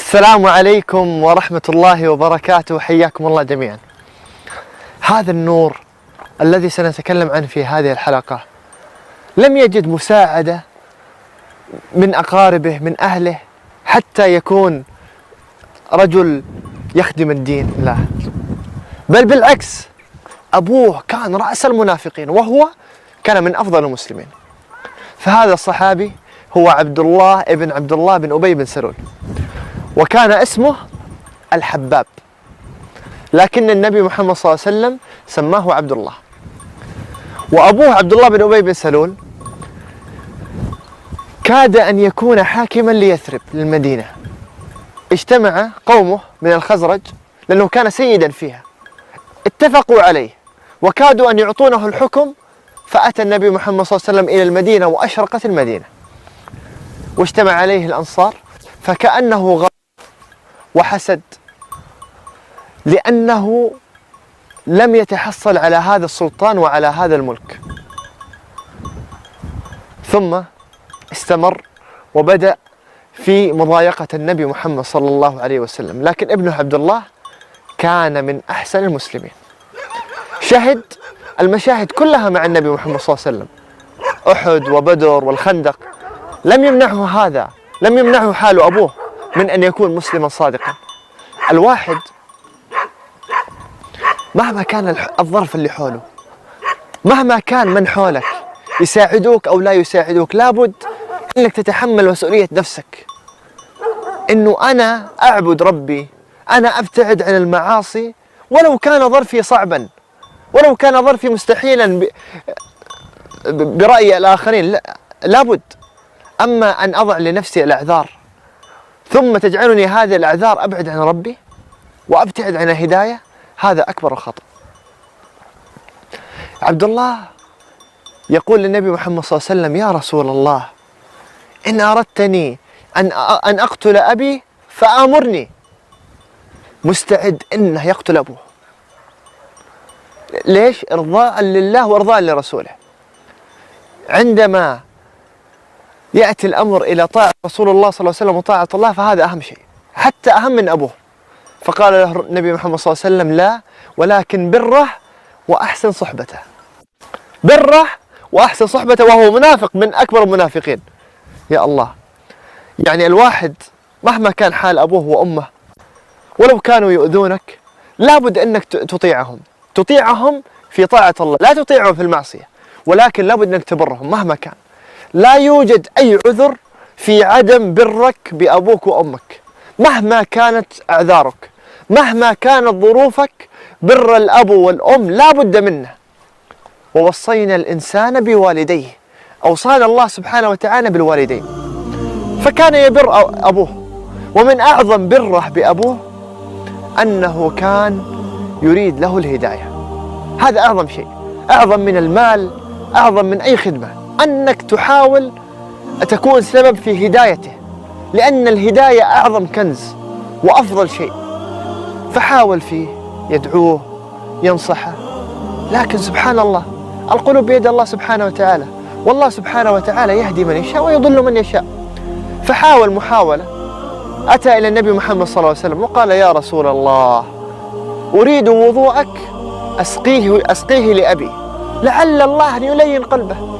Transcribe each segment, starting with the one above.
السلام عليكم ورحمة الله وبركاته، حياكم الله جميعا. هذا النور الذي سنتكلم عنه في هذه الحلقة لم يجد مساعدة من أقاربه من أهله حتى يكون رجل يخدم الدين، لا، بل بالعكس، أبوه كان رأس المنافقين وهو كان من أفضل المسلمين. فهذا الصحابي هو عبد الله بن أبي بن سلول، وكان اسمه الحباب، لكن النبي محمد صلى الله عليه وسلم سماه عبد الله. وأبوه عبد الله بن أبي بن سلول كاد أن يكون حاكما ليثرب للمدينة. اجتمع قومه من الخزرج لأنه كان سيدا فيها، اتفقوا عليه وكادوا أن يعطونه الحكم، فأتى النبي محمد صلى الله عليه وسلم إلى المدينة وأشرقت المدينة، واجتمع عليه الأنصار، فكأنه غضب وحسد لأنه لم يتحصل على هذا السلطان وعلى هذا الملك. ثم استمر وبدأ في مضايقة النبي محمد صلى الله عليه وسلم، لكن ابنه عبد الله كان من أحسن المسلمين، شهد المشاهد كلها مع النبي محمد صلى الله عليه وسلم، أحد وبدر والخندق. لم يمنعه حال أبوه من أن يكون مسلما صادقا. الواحد مهما كان الظرف اللي حوله، مهما كان من حولك يساعدوك أو لا يساعدوك، لابد أنك تتحمل مسؤولية نفسك، أنه أنا أعبد ربي، أنا أبتعد عن المعاصي ولو كان ظرفي صعبا، ولو كان ظرفي مستحيلا برأي الآخرين، لابد. أما أن أضع لنفسي الأعذار ثم تجعلني هذه الأعذار أبعد عن ربي وأبتعد عن الهداية، هذا أكبر خطأ. عبد الله يقول للنبي محمد صلى الله عليه وسلم: يا رسول الله، إن أردتني أن أقتل أبي فآمرني. مستعد إنه يقتل أبوه. ليش؟ إرضاء لله وإرضاء لرسوله. عندما يأتي الأمر إلى طاعة رسول الله صلى الله عليه وسلم وطاعة الله، فهذا أهم شيء، حتى أهم من أبوه. فقال له النبي محمد صلى الله عليه وسلم: لا، ولكن بره وأحسن صحبته. بره وأحسن صحبته، وهو منافق من أكبر المنافقين. يا الله، يعني الواحد مهما كان حال أبوه وأمه ولو كانوا يؤذونك، لابد أنك تطيعهم في طاعة الله، لا تطيعهم في المعصية، ولكن لابد أنك تبرهم مهما كان. لا يوجد أي عذر في عدم برك بأبوك وأمك مهما كانت أعذارك، مهما كانت ظروفك. بر الأب والأم لا بد منه. ووصينا الإنسان بوالديه، أوصانا الله سبحانه وتعالى بالوالدين. فكان يبر أبوه، ومن أعظم بره بأبوه أنه كان يريد له الهداية. هذا أعظم شيء، أعظم من المال، أعظم من أي خدمة، أنك تحاول تكون سبب في هدايته، لأن الهداية أعظم كنز وأفضل شيء. فحاول فيه، يدعوه، ينصحه، لكن سبحان الله، القلوب بيد الله سبحانه وتعالى، والله سبحانه وتعالى يهدي من يشاء ويضل من يشاء. فحاول محاولة، أتى إلى النبي محمد صلى الله عليه وسلم وقال: يا رسول الله، أريد وضوءك أسقيه لأبي، لعل الله أن يلين قلبه،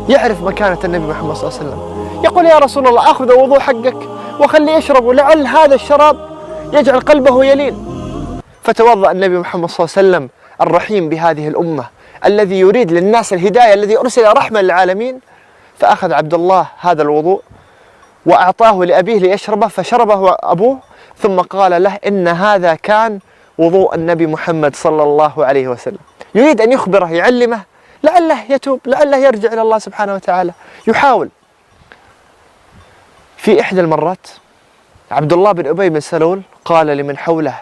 يعرف مكانة النبي محمد صلى الله عليه وسلم. يقول: يا رسول الله، أخذ وضوء حقك وخليه يشرب، ولعل هذا الشراب يجعل قلبه يلين. فتوضأ النبي محمد صلى الله عليه وسلم الرحيم بهذه الأمة، الذي يريد للناس الهداية، الذي أرسل رحمة للعالمين، فأخذ عبد الله هذا الوضوء وأعطاه لأبيه ليشربه، فشربه أبوه، ثم قال له: إن هذا كان وضوء النبي محمد صلى الله عليه وسلم. يريد أن يخبره، يعلمه، لعله يتوب، لعله يرجع إلى الله سبحانه وتعالى، يحاول. في إحدى المرات عبد الله بن أبي بن سلول قال لمن حوله: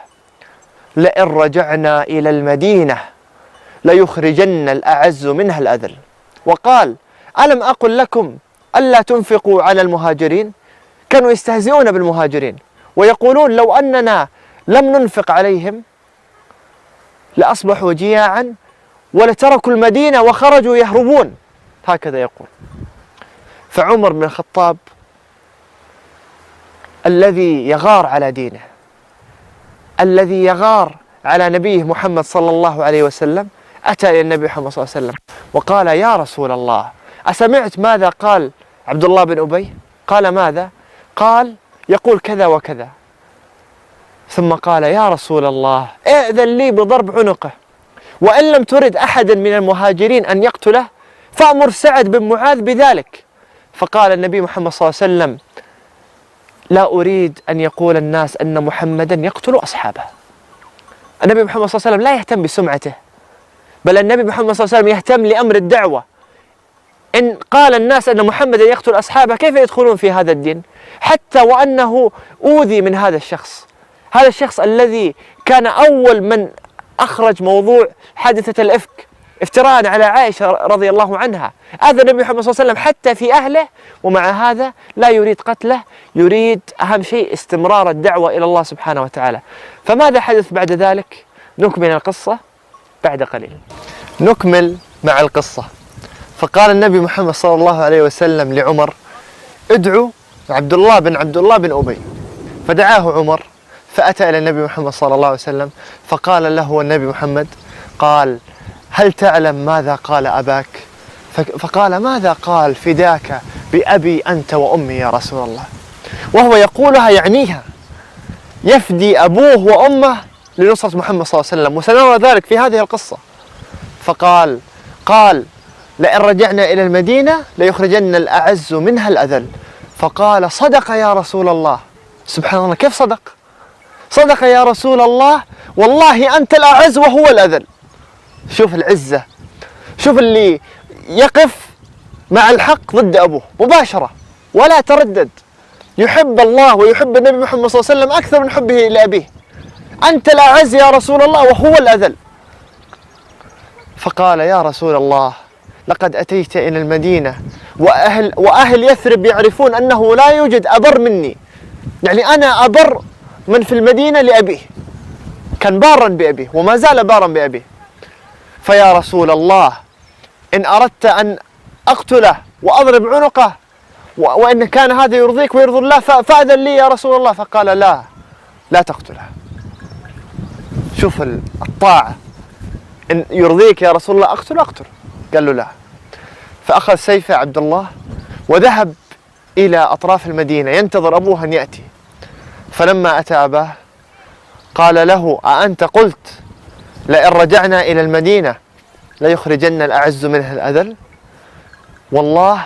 لئن رجعنا إلى المدينة ليخرجن الأعز منها الأذل. وقال: ألم أقل لكم ألا تنفقوا على المهاجرين؟ كانوا يستهزئون بالمهاجرين ويقولون: لو أننا لم ننفق عليهم لأصبحوا جياعا ولتركوا المدينة وخرجوا يهربون، هكذا يقول. فعمر بن الخطاب الذي يغار على دينه، الذي يغار على نبيه محمد صلى الله عليه وسلم، أتى إلى النبي محمد صلى الله عليه وسلم وقال: يا رسول الله، أسمعت ماذا قال عبد الله بن أبي؟ قال: ماذا؟ قال: يقول كذا وكذا. ثم قال: يا رسول الله، ائذن لي بضرب عنقه، وإن لم ترد أحدا من المهاجرين أن يقتله فأمر سعد بن معاذ بذلك. فقال النبي محمد صلى الله عليه وسلم: لا أريد أن يقول الناس أن محمدا يقتل أصحابه. النبي محمد صلى الله عليه وسلم لا يهتم بسمعته، بل النبي محمد صلى الله عليه وسلم يهتم لأمر الدعوة. إن قال الناس أن محمدا يقتل أصحابه كيف يدخلون في هذا الدين؟ حتى وأنه أوذي من هذا الشخص، هذا الشخص الذي كان أول من أخرج موضوع حادثة الإفك افتراء على عائشة رضي الله عنها. آذى النبي محمد صلى الله عليه وسلم حتى في أهله، ومع هذا لا يريد قتله، يريد أهم شيء استمرار الدعوة إلى الله سبحانه وتعالى. فماذا حدث بعد ذلك؟ نكمل القصة بعد قليل. نكمل مع القصة. فقال النبي محمد صلى الله عليه وسلم لعمر: ادعو عبد الله بن أبي. فدعاه عمر، فأتى إلى النبي محمد صلى الله عليه وسلم فقال له النبي محمد، قال: هل تعلم ماذا قال أباك؟ فقال: ماذا قال؟ فداك بأبي أنت وأمي يا رسول الله. وهو يقولها يعنيها، يفدي أبوه وأمه لنصرة محمد صلى الله عليه وسلم، وسنرى ذلك في هذه القصة. قال: لئن رجعنا إلى المدينة ليخرجن الأعز منها الأذل. فقال: صدق يا رسول الله. سبحان الله، كيف صدق؟ صدق يا رسول الله، والله أنت الأعز وهو الأذل. شوف العزة، شوف اللي يقف مع الحق ضد أبوه مباشرة ولا تردد، يحب الله ويحب النبي محمد صلى الله عليه وسلم أكثر من حبه لأبيه. أنت الأعز يا رسول الله وهو الأذل. فقال: يا رسول الله، لقد أتيت إلى المدينة وأهل يثرب يعرفون أنه لا يوجد أبر مني، يعني أنا أبر من في المدينة لأبيه، كان بارا بأبيه وما زال بارا بأبيه. فيا رسول الله، إن أردت أن أقتله وأضرب عنقه وإن كان هذا يرضيك ويرضي الله فأذن لي يا رسول الله. فقال: لا تقتله. شوف الطاعة، إن يرضيك يا رسول الله أقتل. قال له لا. فأخذ سيفه عبد الله وذهب إلى أطراف المدينة ينتظر أبوه أن يأتي. فلما أتى أباه قال له: أأنت قلت لئن رجعنا إلى المدينة ليخرجن الأعز منها الأذل؟ والله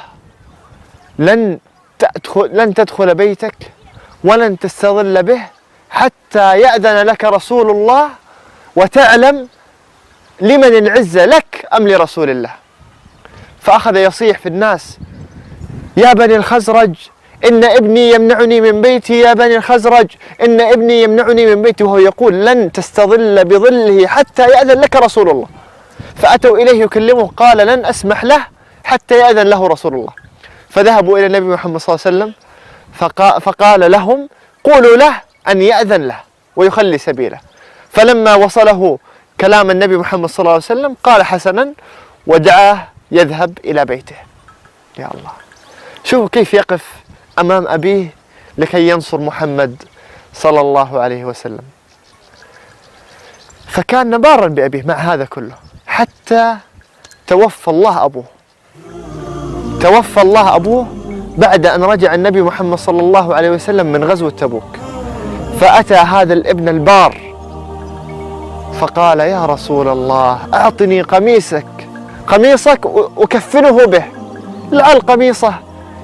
لن تدخل بيتك ولن تستظل به حتى يأذن لك رسول الله وتعلم لمن العزة، لك أم لرسول الله. فأخذ يصيح في الناس: يا بني الخزرج إن ابني يمنعني من بيتي، يا بني الخزرج إن ابني يمنعني من بيتي، وهو يقول: لن تستظل بظله حتى يأذن لك رسول الله. فأتوا إليه يكلمه، قال: لن أسمح له حتى يأذن له رسول الله. فذهبوا إلى النبي محمد صلى الله عليه وسلم فقال لهم: قولوا له أن يأذن له ويخلي سبيله. فلما وصله كلام النبي محمد صلى الله عليه وسلم قال: حسنا، ودعاه يذهب إلى بيته. يا الله، شوفوا كيف يقف أمام أبيه لكي ينصر محمد صلى الله عليه وسلم. فكان بارا بأبيه مع هذا كله حتى توفى الله أبوه بعد أن رجع النبي محمد صلى الله عليه وسلم من غزوة تبوك. فأتى هذا الابن البار فقال: يا رسول الله، أعطني قميصك أكفنه به، لعل قميصه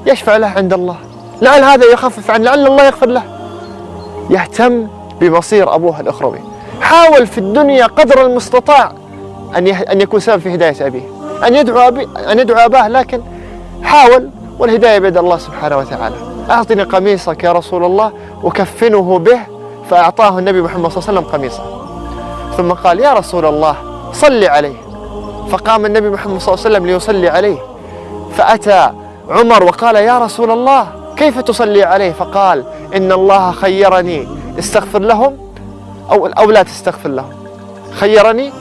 يشفع له عند الله، لعل هذا يخفف عنه، لعل الله يغفر له. يهتم بمصير أبوه الأخروي، حاول في الدنيا قدر المستطاع أن يكون سبب في هداية أبيه، أن يدعو أباه، لكن حاول، والهداية بيد الله سبحانه وتعالى. أعطني قميصك يا رسول الله أكفنه به. فأعطاه النبي محمد صلى الله عليه وسلم قميصه، ثم قال: يا رسول الله صل عليه. فقام النبي محمد صلى الله عليه وسلم ليصلي عليه. فأتى عمر وقال: يا رسول الله كيف تصلي عليه؟ فقال: إن الله خيرني استغفر لهم أو لا تستغفر لهم، خيرني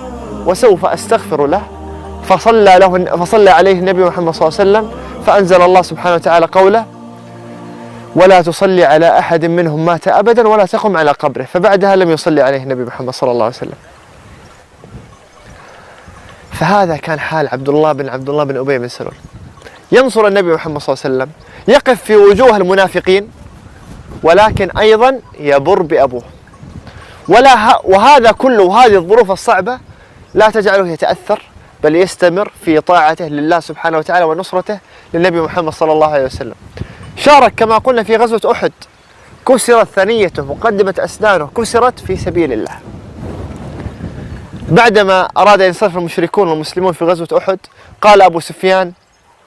وسوف أستغفر له. فصلى عليه النبي محمد صلى الله عليه وسلم، فأنزل الله سبحانه وتعالى قوله: ولا تصلي على أحد منهم مات أبدا ولا تقم على قبره. فبعدها لم يصلي عليه النبي محمد صلى الله عليه وسلم. فهذا كان حال عبد الله بن أبي بن سلول. ينصر النبي محمد صلى الله عليه وسلم، يقف في وجوه المنافقين، ولكن أيضا يبر بأبوه. وهذا كله، وهذه الظروف الصعبة لا تجعله يتأثر، بل يستمر في طاعته لله سبحانه وتعالى ونصرته للنبي محمد صلى الله عليه وسلم. شارك كما قلنا في غزوة أحد، كسرت ثنيته، مقدمة أسنانه كسرت في سبيل الله. بعدما أراد أن ينصرف المشركون والمسلمون في غزوة أحد، قال أبو سفيان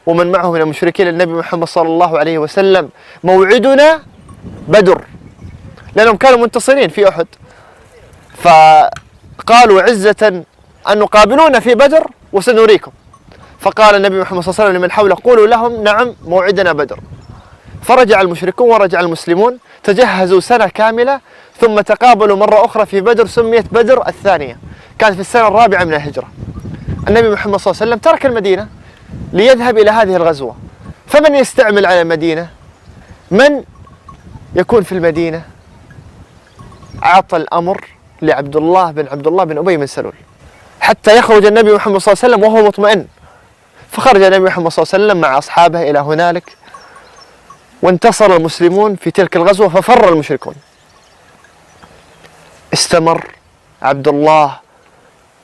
ومن معه من المشركين للنبي محمد صلى الله عليه وسلم: موعدنا بدر، لأنهم كانوا منتصرين في أحد، فقالوا عزة أن نقابلون في بدر وسنريكم. فقال النبي محمد صلى الله عليه وسلم لمن حوله: قولوا لهم نعم موعدنا بدر. فرجع المشركون ورجع المسلمون، تجهزوا سنة كاملة، ثم تقابلوا مرة أخرى في بدر، سميت بدر الثانية، كانت في السنة الرابعة من الهجرة. النبي محمد صلى الله عليه وسلم ترك المدينة ليذهب إلى هذه الغزوة، فمن يستعمل على المدينة؟ من يكون في المدينة؟ أعطى الأمر لعبد الله بن أبي بن سلول حتى يخرج النبي محمد صلى الله عليه وسلم وهو مطمئن. فخرج النبي محمد صلى الله عليه وسلم مع أصحابه إلى هنالك، وانتصر المسلمون في تلك الغزوة، ففر المشركون. استمر عبد الله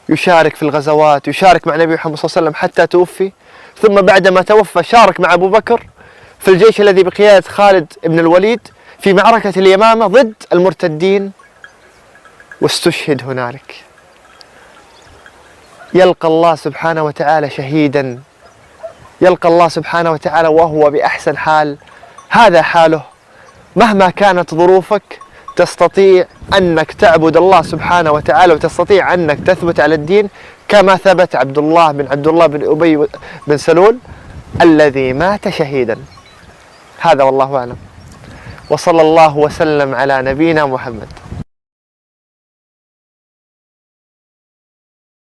يشارك في الغزوات، يشارك مع النبي محمد صلى الله عليه وسلم حتى توفي. ثم بعدما توفى شارك مع أبو بكر في الجيش الذي بقيادة خالد بن الوليد في معركة اليمامة ضد المرتدين، واستشهد هنالك. يلقى الله سبحانه وتعالى شهيدا، يلقى الله سبحانه وتعالى وهو بأحسن حال. هذا حاله. مهما كانت ظروفك تستطيع أنك تعبد الله سبحانه وتعالى، وتستطيع أنك تثبت على الدين كما ثبت عبد الله بن أبي بن سلول الذي مات شهيدا. هذا والله أعلم، وصلى الله وسلم على نبينا محمد.